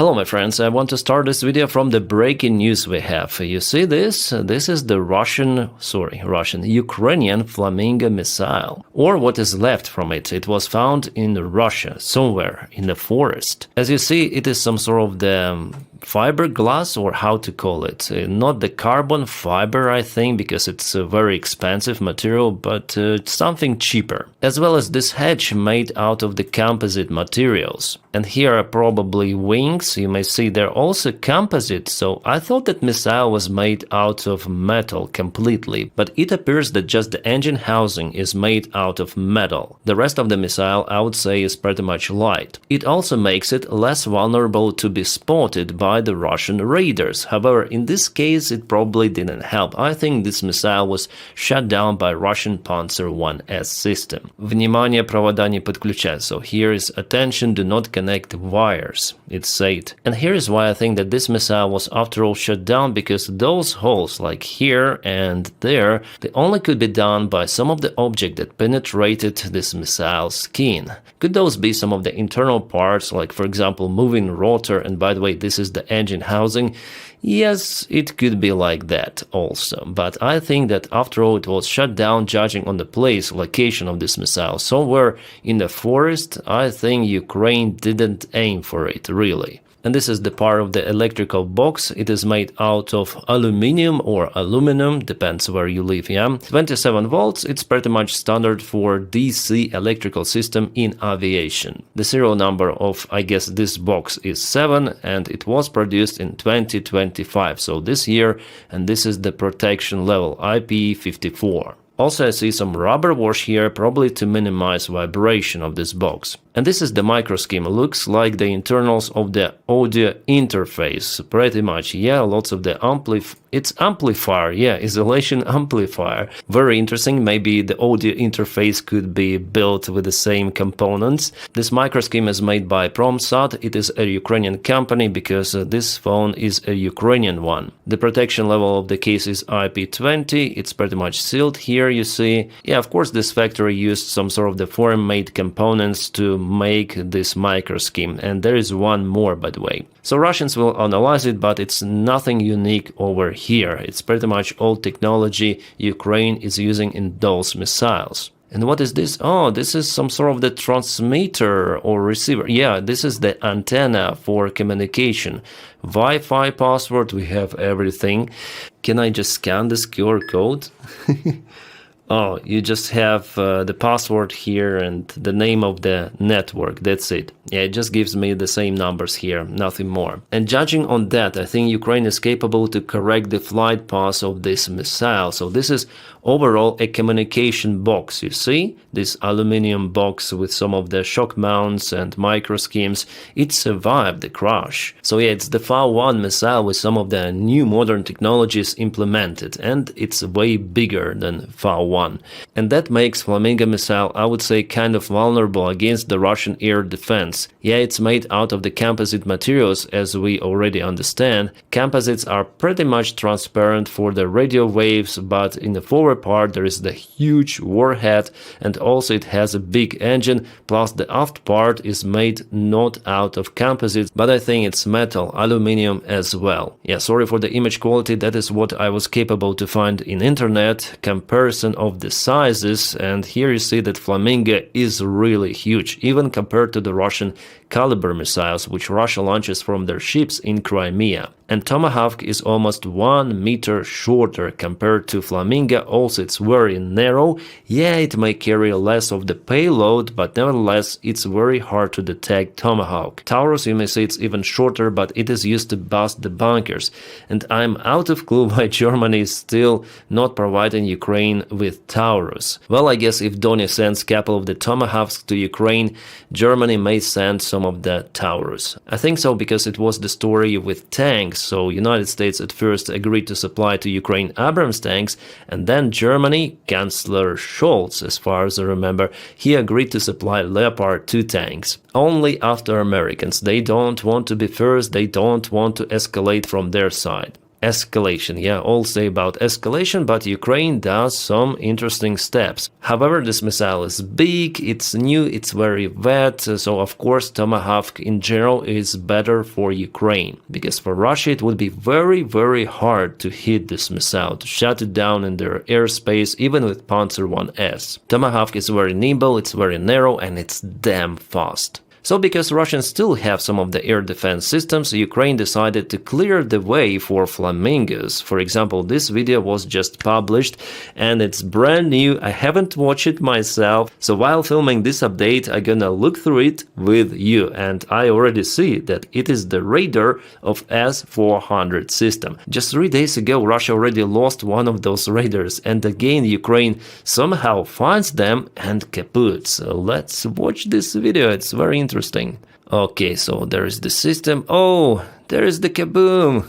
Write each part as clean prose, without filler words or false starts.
Hello my friends, I want to start this video from the breaking news we have. You see this? This is the Ukrainian Flamingo missile, or what is left from it. It was found in Russia, somewhere in the forest. As you see, it is some sort of the fiberglass, or how to call it. Not the carbon fiber, I think, because it's a very expensive material, but something cheaper. As well as this hatch made out of the composite materials. And here are probably wings. You may see they're also composite, so I thought that missile was made out of metal completely, but it appears that just the engine housing is made out of metal. The rest of the missile, I would say, is pretty much light. It also makes it less vulnerable to be spotted by the Russian raiders. However, in this case, it probably didn't help. I think this missile was shot down by Russian Panzer 1S system. Внимание, провода не подключать. So here is attention, do not connect wires, it's said. And here is why I think that this missile was after all shut down, because those holes like here and there, they only could be done by some of the object that penetrated this missile's skin. Could those be some of the internal parts, like for example moving rotor, and by the way this is the engine housing? Yes, it could be like that also, but I think that after all it was shut down judging on the place, location of this missile, somewhere in the forest. I think Ukraine didn't aim for it, really. And this is the part of the electrical box. It is made out of aluminum or aluminum, depends where you live, yeah. 27 volts, it's pretty much standard for DC electrical system in aviation. The serial number of, I guess, this box is 7, and it was produced in 2025, so this year, and this is the protection level, IP54. Also, I see some rubber wash here, probably to minimize vibration of this box. And this is the microscheme. Looks like the internals of the audio interface, pretty much. Yeah, lots of the it's amplifier, yeah, isolation amplifier. Very interesting. Maybe the audio interface could be built with the same components. This microscheme is made by Promsat. It is a Ukrainian company because this phone is a Ukrainian one. The protection level of the case is IP20. It's pretty much sealed here, you see. Yeah, of course, this factory used some sort of the foreign-made components to make this microscheme, and there is one more, by the way. So Russians will analyze it, but it's nothing unique over here. It's pretty much old technology Ukraine is using in those missiles. And what is this? Oh, this is some sort of the transmitter or receiver. Yeah, this is the antenna for communication. Wi-Fi password, we have everything. Can I just scan this QR code? Oh, you just have the password here and the name of the network, that's it. Yeah, it just gives me the same numbers here, nothing more. And judging on that, I think Ukraine is capable to correct the flight path of this missile. So this is overall a communication box, you see? This aluminum box with some of the shock mounts and micro schemes, it survived the crash. So yeah, it's the FAL-1 missile with some of the new modern technologies implemented, and it's way bigger than FAL-1. And that makes Flamingo missile, I would say, kind of vulnerable against the Russian air defense. Yeah, it's made out of the composite materials, as we already understand. Composites are pretty much transparent for the radio waves, but in the forward part there is the huge warhead, and also it has a big engine, plus the aft part is made not out of composites, but I think it's metal, aluminum as well. Yeah, sorry for the image quality, that is what I was capable to find in internet, comparison of the sizes, and here you see that Flamingo is really huge, even compared to the Russian Caliber missiles, which Russia launches from their ships in Crimea. And Tomahawk is almost 1 meter shorter compared to Flamingo, also it's very narrow. Yeah, it may carry less of the payload, but nevertheless it's very hard to detect Tomahawk. Taurus, you may say it's even shorter, but it is used to bust the bunkers. And I'm out of clue why Germany is still not providing Ukraine with Taurus. Well, I guess if Donny sends a couple of the Tomahawks to Ukraine, Germany may send some of the Taurus. I think so, because it was the story with tanks. So United States at first agreed to supply to Ukraine Abrams tanks, and then Germany, Chancellor Scholz, as far as I remember, he agreed to supply Leopard 2 tanks. Only after Americans. They don't want to be first, they don't want to escalate from their side. escalation. Yeah, all say about escalation, but Ukraine does some interesting steps. However, this missile is big, it's new, it's very wet, so of course Tomahawk in general is better for Ukraine, because for Russia it would be very, very hard to hit this missile, to shut it down in their airspace, even with Panzer 1S. Tomahawk is very nimble, it's very narrow, and it's damn fast. So because Russians still have some of the air defense systems, Ukraine decided to clear the way for Flamingos. For example, this video was just published and it's brand new. I haven't watched it myself, so while filming this update I'm gonna look through it with you, and I already see that it is the radar of S-400 system. Just 3 days ago Russia already lost one of those radars, and again Ukraine somehow finds them and kaput. So let's watch this video, it's very interesting. Okay, so there is the system. Oh, there is the kaboom!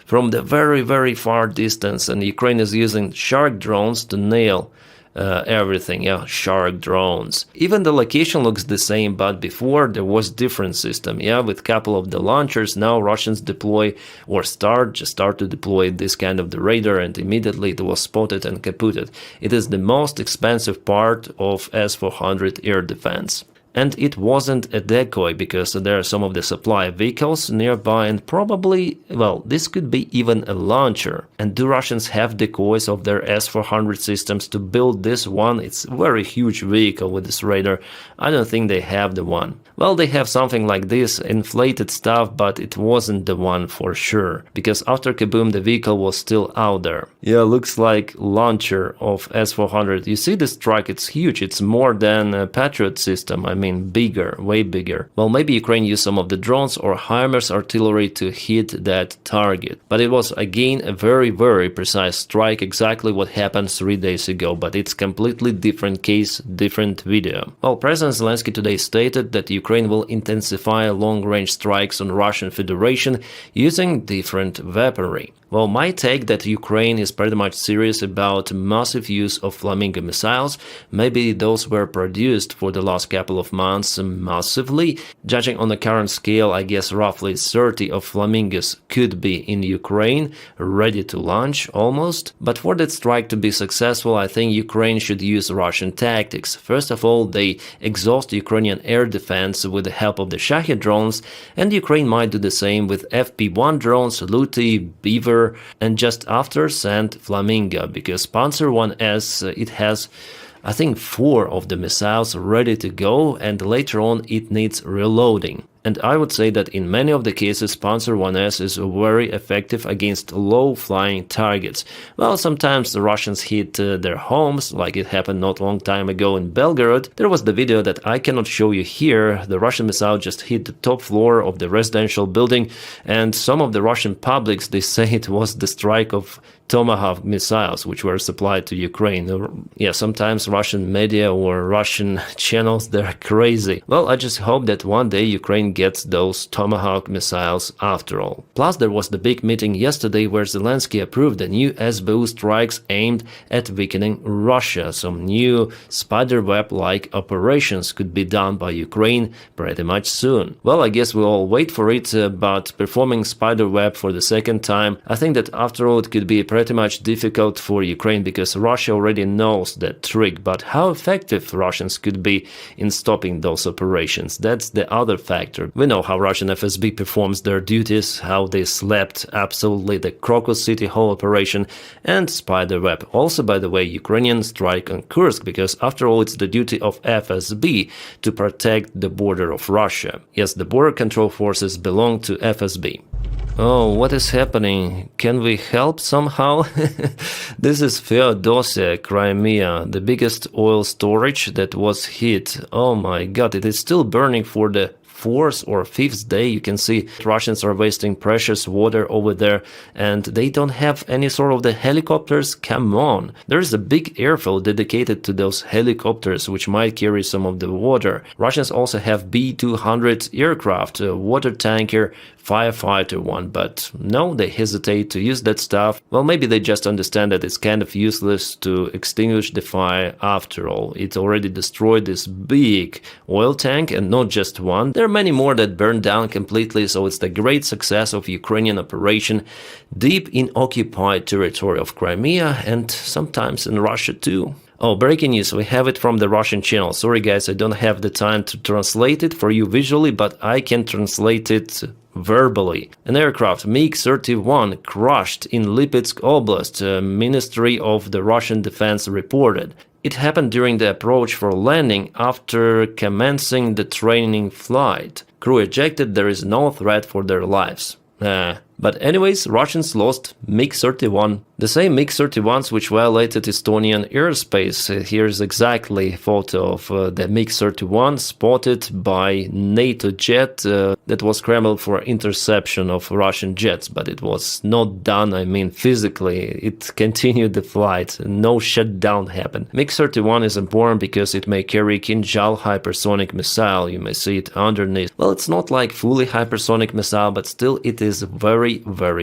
From the very, very far distance, and Ukraine is using shark drones to nail everything. Yeah, shark drones. Even the location looks the same, but before there was different system. Yeah, with couple of the launchers. Now Russians deploy or start to deploy this kind of the radar, and immediately it was spotted and kaputted. It is the most expensive part of S-400 air defense. And it wasn't a decoy, because there are some of the supply vehicles nearby, and probably, well, this could be even a launcher. And do Russians have decoys of their S-400 systems to build this one? It's a very huge vehicle with this radar. I don't think they have the one. Well, they have something like this, inflated stuff, but it wasn't the one for sure, because after kaboom the vehicle was still out there. Yeah, looks like launcher of S-400. You see this truck, it's huge, it's more than a Patriot system, I mean bigger, way bigger. Well, maybe Ukraine used some of the drones or HIMARS artillery to hit that target. But it was again a very, very precise strike, exactly what happened 3 days ago, but it's completely different case, different video. Well, President Zelensky today stated that Ukraine will intensify long-range strikes on Russian Federation using different weaponry. Well, my take that Ukraine is pretty much serious about massive use of Flamingo missiles. Maybe those were produced for the last couple of months massively. Judging on the current scale, I guess roughly 30 of Flamingos could be in Ukraine, ready to launch almost. But for that strike to be successful, I think Ukraine should use Russian tactics. First of all, they exhaust Ukrainian air defense with the help of the Shahed drones, and Ukraine might do the same with FP-1 drones, Luty, Beaver, and just after send Flamingo, because Panzer 1S, it has I think 4 of the missiles ready to go, and later on it needs reloading. And I would say that in many of the cases Panzer 1S is very effective against low-flying targets. Well, sometimes the Russians hit their homes, like it happened not long time ago in Belgorod. There was the video that I cannot show you here. The Russian missile just hit the top floor of the residential building, and some of the Russian publics, they say it was the strike of Tomahawk missiles, which were supplied to Ukraine. Yeah, sometimes Russian media or Russian channels, they're crazy. Well, I just hope that one day Ukraine gets those Tomahawk missiles after all. Plus, there was the big meeting yesterday where Zelensky approved the new SBU strikes aimed at weakening Russia. Some new spiderweb-like operations could be done by Ukraine pretty much soon. Well, I guess we'll all wait for it, but performing spiderweb for the second time, I think that after all it could be pretty much difficult for Ukraine, because Russia already knows that trick. But how effective Russians could be in stopping those operations, that's the other factor. We know how Russian FSB performs their duties, how they slept absolutely the Crocus City Hall operation and Spiderweb. Also, by the way, Ukrainian strike on Kursk, because after all it's the duty of FSB to protect the border of Russia. Yes, the border control forces belong to FSB. Oh, what is happening? Can we help somehow? This is Feodosia, Crimea, the biggest oil storage that was hit. Oh my god, it is still burning for the 4th or 5th day. You can see Russians are wasting precious water over there, and they don't have any sort of the helicopters. Come on, there's a big airfield dedicated to those helicopters which might carry some of the water. Russians also have B-200 aircraft, a water tanker, firefighter one, but no, they hesitate to use that stuff. Well, maybe they just understand that it's kind of useless to extinguish the fire after all. It already destroyed this big oil tank, and not just one. There are many more that burned down completely, so it's the great success of Ukrainian operation deep in occupied territory of Crimea and sometimes in Russia too. Oh, breaking news, we have it from the Russian channel. Sorry guys, I don't have the time to translate it for you visually, but I can translate it verbally. An aircraft MiG-31 crashed in Lipetsk Oblast, Ministry of the Russian Defense reported. It happened during the approach for landing after commencing the training flight. Crew ejected, there is no threat for their lives. But anyways, Russians lost MiG-31. The same MiG-31s which violated Estonian airspace. Here's exactly a photo of the MiG-31 spotted by NATO jet that was scrambled for interception of Russian jets, but it was not done, I mean physically. It continued the flight, no shutdown happened. MiG-31 is important because it may carry Kinjal hypersonic missile, you may see it underneath. Well, it's not like fully hypersonic missile, but still it is very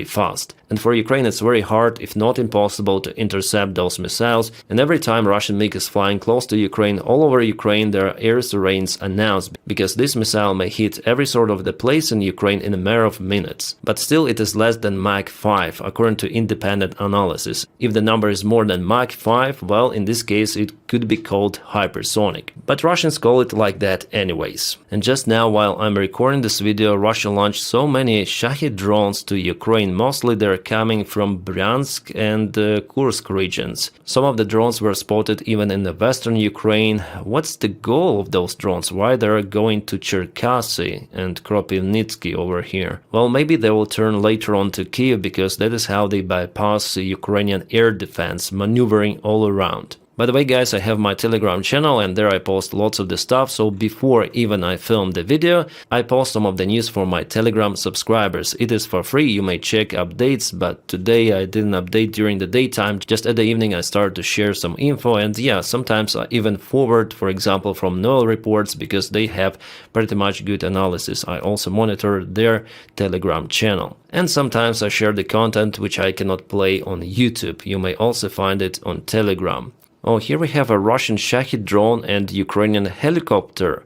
fast. And for Ukraine it's very hard, if not impossible, to intercept those missiles, and every time Russian MiG is flying close to Ukraine, all over Ukraine there are air raids announced, because this missile may hit every sort of the place in Ukraine in a matter of minutes. But still it is less than Mach 5, according to independent analysis. If the number is more than Mach 5, well, in this case it could be called hypersonic. But Russians call it like that anyways. And just now, while I'm recording this video, Russia launched so many Shahid drones to Ukraine. Mostly they're coming from Bryansk and Kursk regions. Some of the drones were spotted even in the western Ukraine. What's the goal of those drones? Why they're going to Cherkasy and Kropivnitsky over here? Well, maybe they will turn later on to Kiev, because that is how they bypass Ukrainian air defense, maneuvering all around. By the way guys, I have my Telegram channel and there I post lots of the stuff, so before even I film the video, I post some of the news for my Telegram subscribers. It is for free, you may check updates, but today I didn't update during the daytime, just at the evening I started to share some info, and yeah, sometimes I even forward, for example, from Noel reports, because they have pretty much good analysis. I also monitor their Telegram channel. And sometimes I share the content which I cannot play on YouTube. You may also find it on Telegram. Oh, here we have a Russian Shahid drone and Ukrainian helicopter.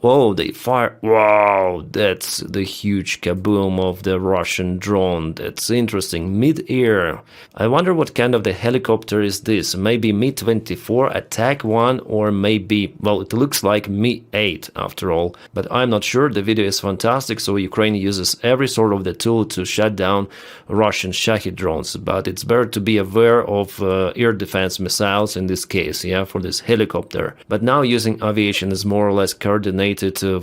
Oh, they fire. Wow, that's the huge kaboom of the Russian drone. That's interesting. Mid-air. I wonder what kind of the helicopter is this. Maybe Mi-24 Attack 1, or maybe, well, it looks like Mi-8 after all. But I'm not sure. The video is fantastic, so Ukraine uses every sort of the tool to shut down Russian Shahid drones. But it's better to be aware of air defense missiles in this case, yeah, for this helicopter. But now using aviation is more or less coordinated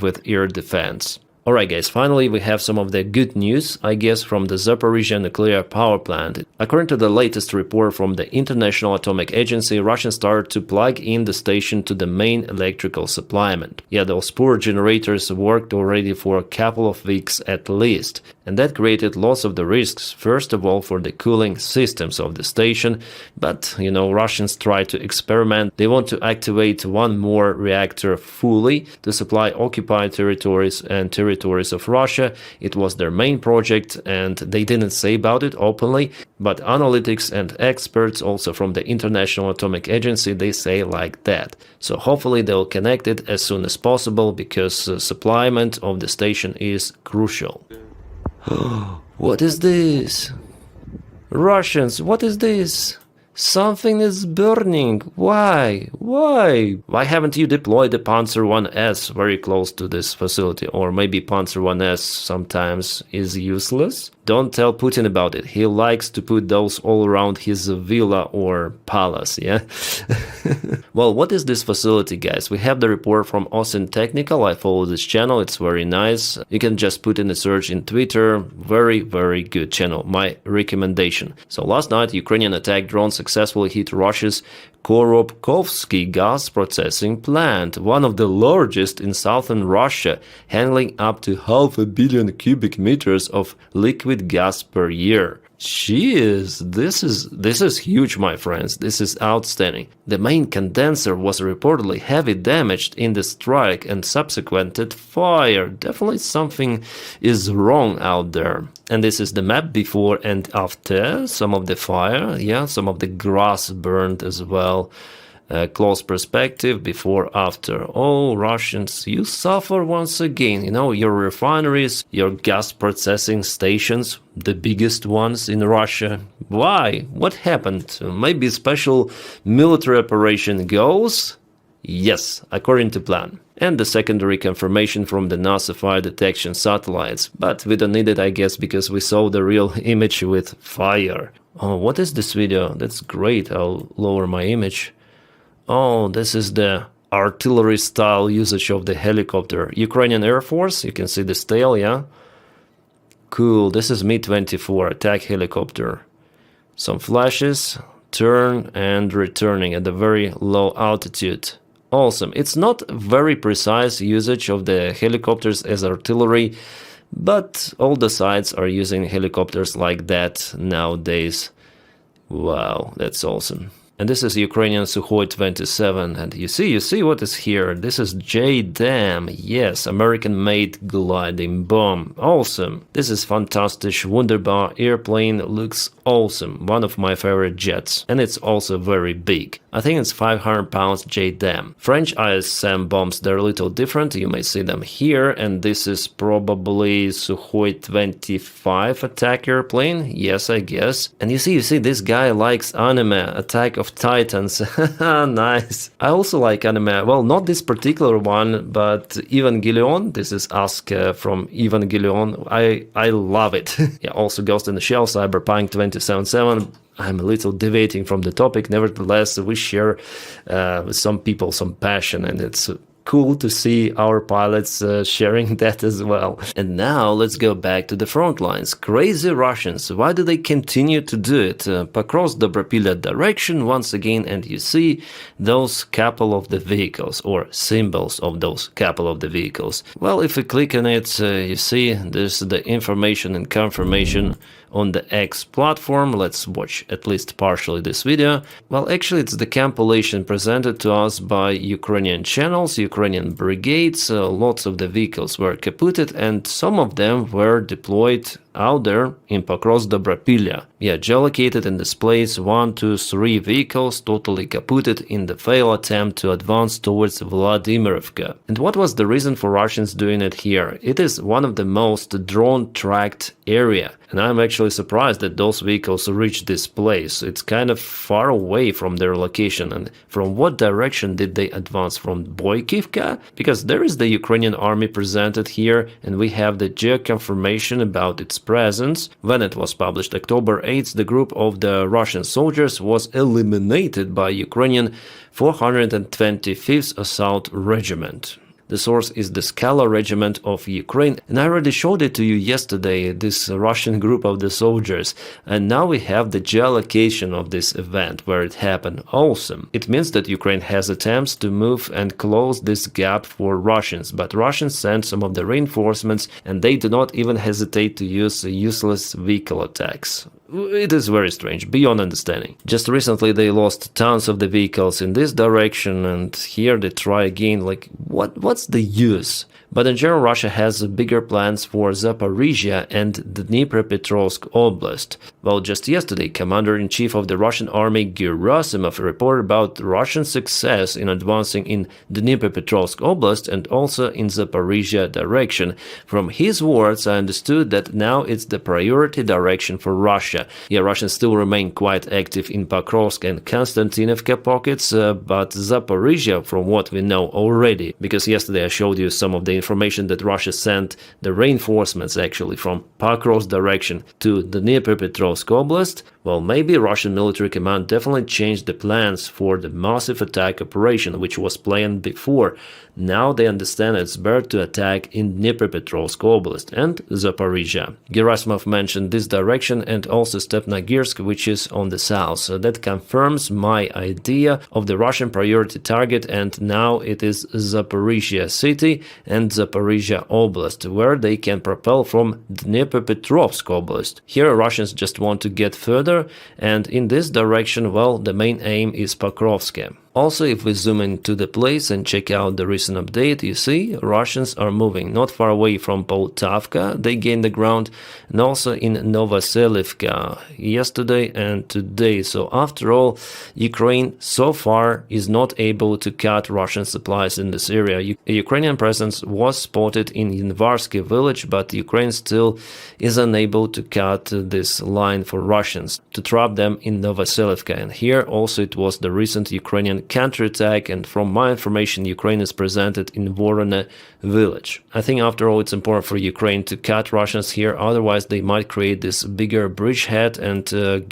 with air defense. Alright guys, finally we have some of the good news, I guess, from the Zaporizhia nuclear power plant. According to the latest report from the International Atomic Agency, Russians started to plug in the station to the main electrical supplyment. Yeah, those poor generators worked already for a couple of weeks at least, and that created lots of the risks, first of all for the cooling systems of the station, but you know, Russians try to experiment. They want to activate one more reactor fully to supply occupied territories and territories of Russia. It was their main project and they didn't say about it openly, but analytics and experts also from the International Atomic Agency, they say like that. So hopefully they'll connect it as soon as possible, because supplyment of the station is crucial. What is this? Russians, what is this? Something is burning. Why? Why haven't you deployed the Panzer 1S very close to this facility? Or maybe Panzer 1S sometimes is useless? Don't tell Putin about it. He likes to put those all around his villa or palace, yeah? Well, what is this facility, guys? We have the report from Austin Technical. I follow this channel. It's very nice. You can just put in a search in Twitter. Very good channel. My recommendation. So last night, Ukrainian attack drone successfully hit Russia's Korobkovsky gas processing plant, one of the largest in southern Russia, handling up to 500 million cubic meters of liquid gas per year. Jeez, this is huge, my friends. This is outstanding. The main condenser was reportedly heavily damaged in the strike and subsequent fire. Definitely something is wrong out there. And this is the map before and after some of the fire. Yeah, some of the grass burned as well. A close perspective before after. Oh, Russians, you suffer once again. You know, your refineries, your gas processing stations, the biggest ones in Russia. Why? What happened? Maybe special military operation goes? Yes, according to plan. And the secondary confirmation from the NASA fire detection satellites. But we don't need it, I guess, because we saw the real image with fire. Oh, what is this video? That's great. I'll lower my image. Oh, this is the artillery-style usage of the helicopter. Ukrainian Air Force, you can see this tail, yeah? Cool, this is Mi-24 attack helicopter. Some flashes, turn and returning at a very low altitude. Awesome. It's not very precise usage of the helicopters as artillery, but all the sites are using helicopters like that nowadays. Wow, that's awesome. And this is Ukrainian Sukhoi 27, and you see what is here. This is JDAM, yes, American-made gliding bomb. Awesome. This is fantastic, wunderbar airplane, looks awesome. One of my favorite jets, and it's also very big. I think it's 500 pounds JDAM. French ISM bombs, they're a little different, you may see them here, and this is probably Sukhoi 25 attack airplane, yes, I guess. And you see, this guy likes anime, Attack of Titans. Nice. I also like anime. Well, not this particular one, but Evangelion. This is Asuka from Evangelion. I love it. Yeah, also Ghost in the Shell, Cyberpunk 2077. I'm a little deviating from the topic. Nevertheless, we share with some people some passion, and it's cool to see our pilots sharing that as well. And now let's go back to the front lines. Crazy Russians, why do they continue to do it? Across the Dobropilya direction once again, and you see those couple of the vehicles, or symbols of those couple of the vehicles. Well, if we click on it, you see there's the information and confirmation on the X platform. Let's watch at least partially this video. Well, actually it's the compilation presented to us by Ukrainian channels, Ukrainian brigades. Lots of the vehicles were kaputted, and some of them were deployed out there in Dobropilya. Yeah, geolocated and displays 1, 2, 3 vehicles totally kaputted in the failed attempt to advance towards Vladimirovka. And what was the reason for Russians doing it here? It is one of the most drone-tracked area. And I'm actually surprised that those vehicles reached this place. It's kind of far away from their location. And from what direction did they advance? From Boykivka? Because there is the Ukrainian army presented here, and we have the geo-confirmation about its presence. When it was published October 8th, the group of the Russian soldiers was eliminated by Ukrainian 425th Assault Regiment. The source is the Skala Regiment of Ukraine, and I already showed it to you yesterday, this Russian group of the soldiers. And now we have the geolocation of this event, where it happened. Awesome. It means that Ukraine has attempts to move and close this gap for Russians, but Russians send some of the reinforcements, and they do not even hesitate to use useless vehicle attacks. It is very strange, beyond understanding. Just recently they lost tons of the vehicles in this direction, and here they try again, like, what's the use? But in general, Russia has bigger plans for Zaporizhia and Dnipropetrovsk Oblast. Well, just yesterday, Commander-in-Chief of the Russian Army Gerasimov reported about Russian success in advancing in Dnipropetrovsk Oblast and also in Zaporizhia direction. From his words, I understood that now it's the priority direction for Russia. Yeah, Russians still remain quite active in Pokrovsk and Konstantinovka pockets, but Zaporizhia, from what we know already, because yesterday I showed you some of the information that Russia sent the reinforcements actually from Pokrovsk direction to the Dnipropetrovsk Oblast. Well, maybe Russian military command definitely changed the plans for the massive attack operation, which was planned before. Now they understand it's better to attack in Dnipropetrovsk Oblast and Zaporizhia. Gerasimov mentioned this direction and also Stepnogorsk, which is on the south. So that confirms my idea of the Russian priority target, and now it is Zaporizhia city and Zaporizhia Oblast, where they can propel from Dnipropetrovsk Oblast. Here Russians just want to get further, and in this direction, well, the main aim is Pokrovsk. Also, if we zoom into the place and check out the recent update, you see Russians are moving not far away from Poltavka. They gained the ground, and also in Novoselivka yesterday and today. So after all, Ukraine so far is not able to cut Russian supplies in this area. A Ukrainian presence was spotted in Yanvarsky village, but Ukraine still is unable to cut this line for Russians to trap them in Novoselivka. And here also it was the recent Ukrainian counterattack, and from my information, Ukraine is presented in Vorone village. I think after all it's important for Ukraine to cut Russians here, otherwise they might create this bigger bridgehead and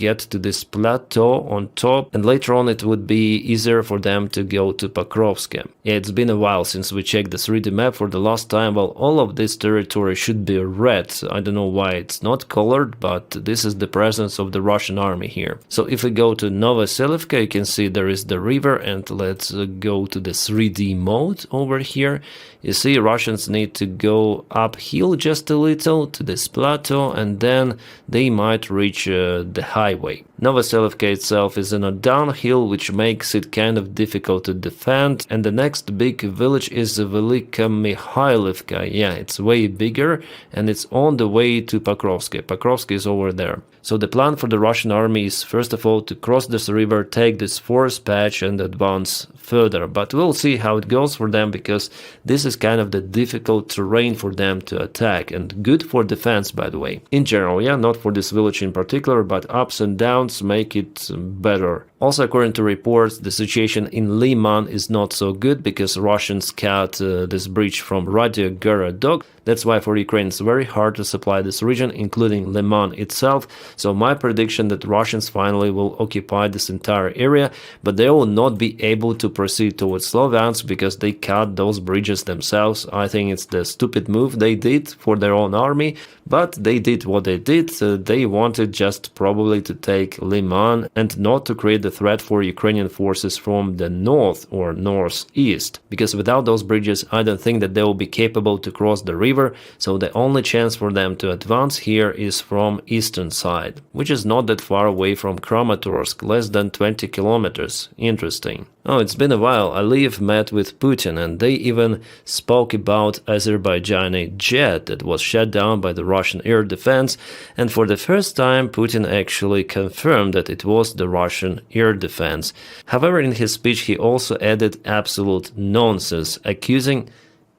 get to this plateau on top, and later on it would be easier for them to go to Pokrovsk. Yeah, it's been a while since we checked the 3D map for the last time. Well, all of this territory should be red. I don't know why it's not colored, but this is the presence of the Russian army here. So if we go to Novoselivka, you can see there is the river, and let's go to the 3D mode over here. You see Russians need to go uphill just a little to this plateau, and then they might reach the highway. Novoselivka itself is in a downhill, which makes it kind of difficult to defend, and the next big village is Velika Mikhailivka. Yeah, it's way bigger, and it's on the way to Pokrovsk. Pokrovsk is over there. So the plan for the Russian army is first of all to cross this river, take this forest patch and advance further. But we'll see how it goes for them, because this is kind of the difficult terrain for them to attack, and good for defense, by the way. In general, yeah, not for this village in particular, but ups and downs make it better. Also, according to reports, the situation in Liman is not so good, because Russians cut this bridge from Ruzzia Gorodok. That's why for Ukraine it's very hard to supply this region, including Liman itself. So my prediction that Russians finally will occupy this entire area, but they will not be able to proceed towards Sloviansk because they cut those bridges themselves. I think it's the stupid move they did for their own army, but they did what they did. They wanted just probably to take Liman and not to create the threat for Ukrainian forces from the north or northeast, because without those bridges I don't think that they will be capable to cross the river. So the only chance for them to advance here is from eastern side, which is not that far away from Kramatorsk, less than 20 kilometers. Interesting. Oh, it's been a while. Aliyev met with Putin, and they even spoke about Azerbaijani jet that was shot down by the Russian air defense, and for the first time Putin actually confirmed that it was the Russian air defense. However, in his speech he also added absolute nonsense, accusing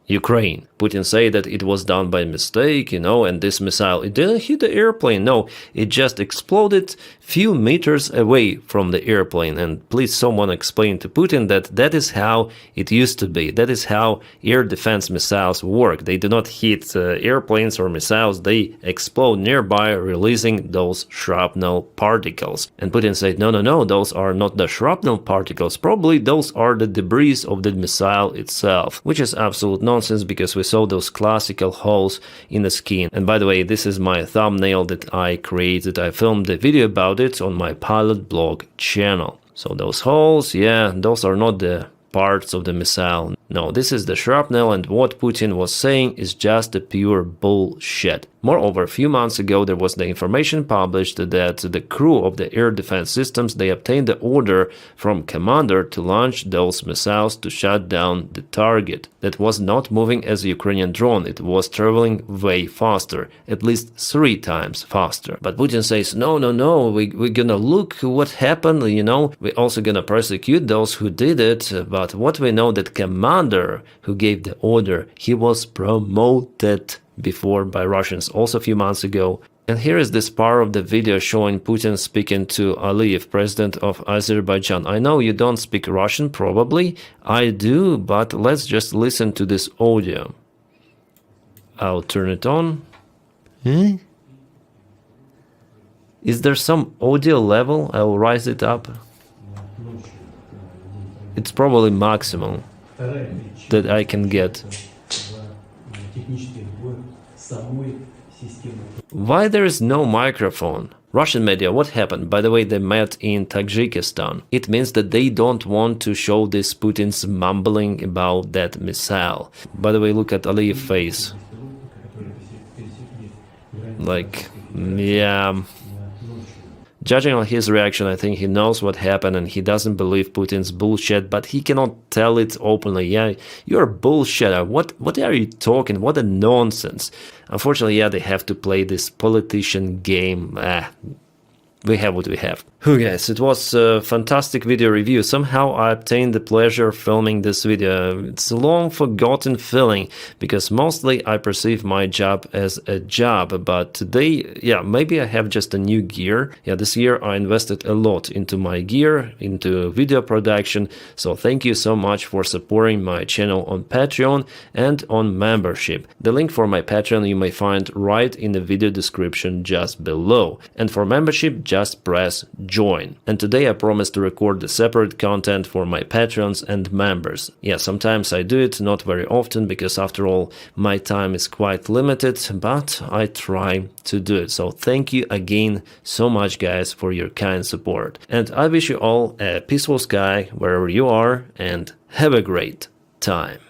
Ukraine. Putin said that it was done by mistake, and this missile, it didn't hit the airplane. No, it just exploded few meters away from the airplane. And please someone explain to Putin that that is how it used to be. That is how air defense missiles work. They do not hit airplanes or missiles. They explode nearby, releasing those shrapnel particles. And Putin said, no, those are not the shrapnel particles. Probably those are the debris of the missile itself, which is absolute nonsense, because we saw those classical holes in the skin. And by the way, this is my thumbnail that I created. I filmed a video about it on my pilot blog channel. So those holes, yeah, those are not the parts of the missile. No, this is the shrapnel, and what Putin was saying is just a pure bullshit. Moreover, a few months ago there was the information published that the crew of the air defense systems, they obtained the order from commander to launch those missiles to shut down the target. That was not moving as a Ukrainian drone, it was traveling way faster, at least 3 times faster. But Putin says, no, we're gonna look what happened, we're also gonna prosecute those who did it. But what we know, that commander who gave the order, he was promoted before by Russians also a few months ago. And here is this part of the video showing Putin speaking to Aliyev, president of Azerbaijan. I know you don't speak Russian, probably. I do, but let's just listen to this audio. I'll turn it on. Is there some audio level? I will rise it up. It's probably maximum that I can get. Why there is no microphone? Russian media, what happened? By the way, they met in Tajikistan. It means that they don't want to show this Putin's mumbling about that missile. By the way, look at Aliyev's face. Like, yeah. Judging on his reaction, I think he knows what happened and he doesn't believe Putin's bullshit, but he cannot tell it openly. Yeah, you're a bullshitter. What are you talking? What a nonsense. Unfortunately, yeah, they have to play this politician game. We have what we have. Oh guys, it was a fantastic video review. Somehow I obtained the pleasure of filming this video. It's a long forgotten feeling because mostly I perceive my job as a job, but today, yeah, maybe I have just a new gear. Yeah, this year I invested a lot into my gear, into video production, so thank you so much for supporting my channel on Patreon and on membership. The link for my Patreon you may find right in the video description just below. And for membership, just press join. And today I promise to record the separate content for my patrons and members. Yeah, sometimes I do it, not very often, because after all my time is quite limited, but I try to do it. So thank you again so much guys for your kind support. And I wish you all a peaceful sky wherever you are and have a great time.